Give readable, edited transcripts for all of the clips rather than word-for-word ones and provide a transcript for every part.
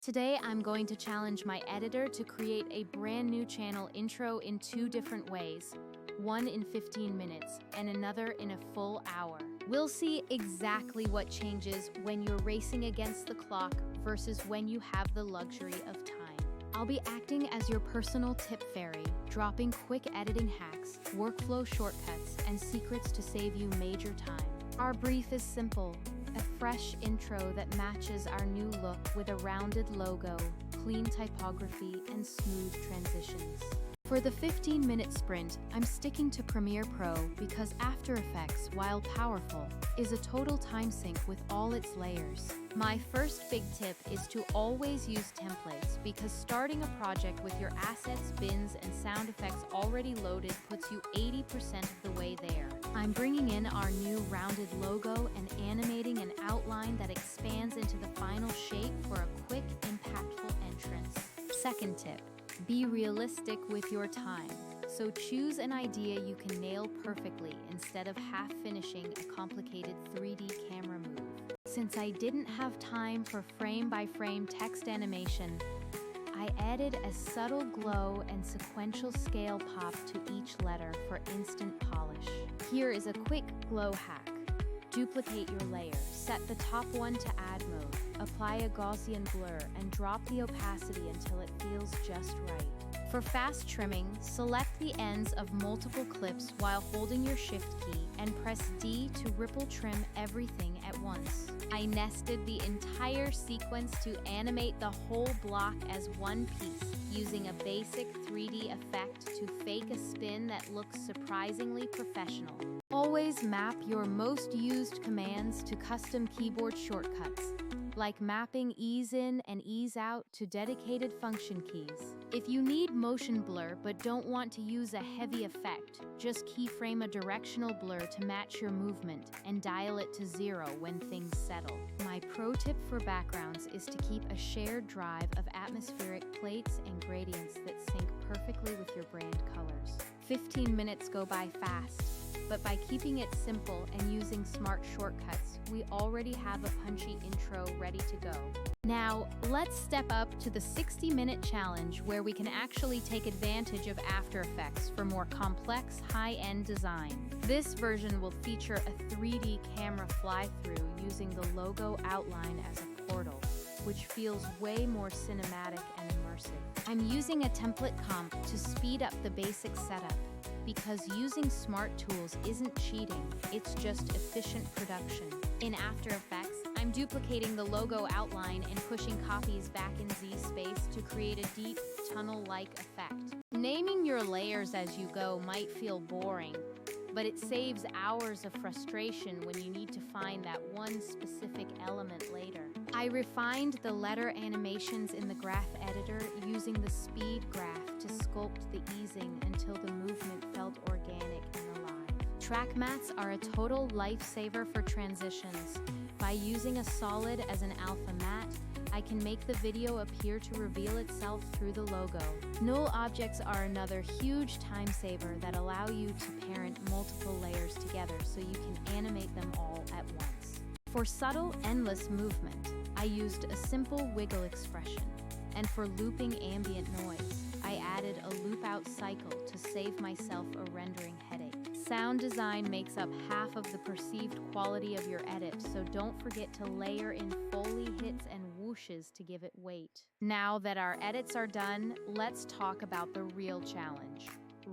Today, I'm going to challenge my editor to create a brand new channel intro in 2 different ways, one in 15 minutes and another in a full hour. We'll see exactly what changes when you're racing against the clock versus when you have the luxury of time. I'll be acting as your personal tip fairy, dropping quick editing hacks, workflow shortcuts, and secrets to save you major time. Our brief is simple. A fresh intro that matches our new look with a rounded logo, clean typography, and smooth transitions. For the 15-minute sprint, I'm sticking to Premiere Pro because After Effects, while powerful, is a total time sink with all its layers. My first big tip is to always use templates because starting a project with your assets, bins, and sound effects already loaded puts you 80% of the way there. I'm bringing in our new rounded logo and animating an outline that expands into the final shape for a quick, impactful entrance. Second tip, be realistic with your time. So choose an idea you can nail perfectly instead of half-finishing a complicated 3D camera move. Since I didn't have time for frame-by-frame text animation, I added a subtle glow and sequential scale pop to each letter for instant polish. Here is a quick glow hack. Duplicate your layer, set the top one to add mode, apply a Gaussian blur, and drop the opacity until it feels just right. For fast trimming, select the ends of multiple clips while holding your Shift key and press D to ripple trim everything at once. I nested the entire sequence to animate the whole block as one piece, using a basic 3D effect to fake a spin that looks surprisingly professional. Always map your most used commands to custom keyboard shortcuts, like mapping ease in and ease out to dedicated function keys. If you need motion blur but don't want to use a heavy effect, just keyframe a directional blur to match your movement and dial it to 0 when things settle. My pro tip for backgrounds is to keep a shared drive of atmospheric plates and gradients that sync perfectly with your brand colors. 15 minutes go by fast, but by keeping it simple and using smart shortcuts, we already have a punchy intro ready to go. Now, let's step up to the 60-minute challenge where we can actually take advantage of After Effects for more complex, high-end design. This version will feature a 3D camera fly-through using the logo outline as a portal, which feels way more cinematic and immersive. I'm using a template comp to speed up the basic setup, because using smart tools isn't cheating, it's just efficient production. In After Effects, I'm duplicating the logo outline and pushing copies back in Z space to create a deep, tunnel-like effect. Naming your layers as you go might feel boring, but it saves hours of frustration when you need to find that one specific element later. I refined the letter animations in the graph editor using the speed graph to sculpt the easing until the movement felt organic and alive. Track mats are a total lifesaver for transitions. By using a solid as an alpha matte, I can make the video appear to reveal itself through the logo. Null objects are another huge time saver that allow you to parent multiple layers together so you can animate them all at once. For subtle, endless movement, I used a simple wiggle expression, and for looping ambient noise, I added a loop-out cycle to save myself a rendering headache. Sound design makes up half of the perceived quality of your edit, so don't forget to layer in foley hits and whooshes to give it weight. Now that our edits are done, let's talk about the real challenge: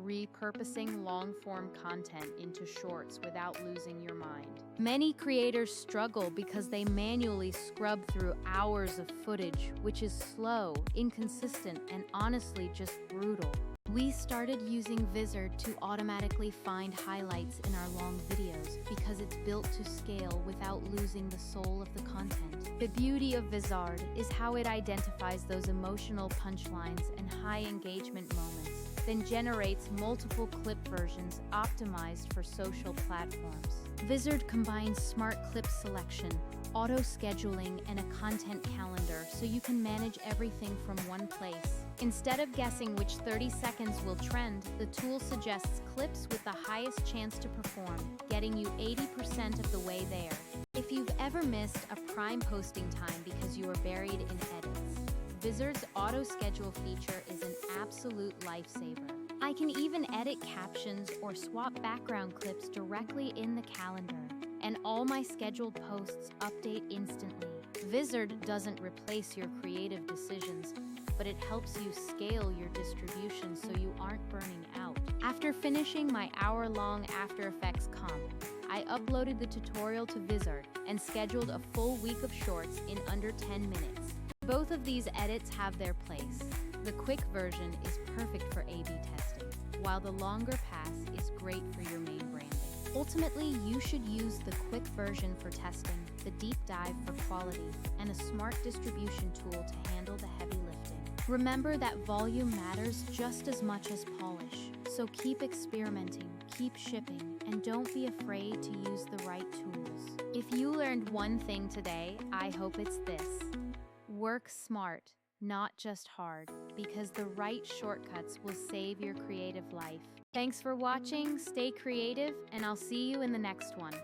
repurposing long-form content into shorts without losing your mind. Many creators struggle because they manually scrub through hours of footage, which is slow, inconsistent, and honestly just brutal. We started using Vizard to automatically find highlights in our long videos because it's built to scale without losing the soul of the content. The beauty of Vizard is how it identifies those emotional punchlines and high engagement moments, then generates multiple clip versions optimized for social platforms. Vizard combines smart clip selection, auto-scheduling, and a content calendar so you can manage everything from one place. Instead of guessing which 30 seconds will trend, the tool suggests clips with the highest chance to perform, getting you 80% of the way there. If you've ever missed a prime posting time because you were buried in edits, Vizard's auto-schedule feature is an absolute lifesaver. I can even edit captions or swap background clips directly in the calendar, and all my scheduled posts update instantly. Vizard doesn't replace your creative decisions, but it helps you scale your distribution so you aren't burning out. After finishing my hour-long After Effects comp, I uploaded the tutorial to Vizard and scheduled a full week of shorts in under 10 minutes. Both of these edits have their place. The quick version is perfect for A/B testing, while the longer pass is great for your main branding. Ultimately, you should use the quick version for testing, the deep dive for quality, and a smart distribution tool to handle the heavy lifting. Remember that volume matters just as much as polish, so keep experimenting, keep shipping, and don't be afraid to use the right tools. If you learned one thing today, I hope it's this. Work smart, not just hard, because the right shortcuts will save your creative life. Thanks for watching, stay creative, and I'll see you in the next one.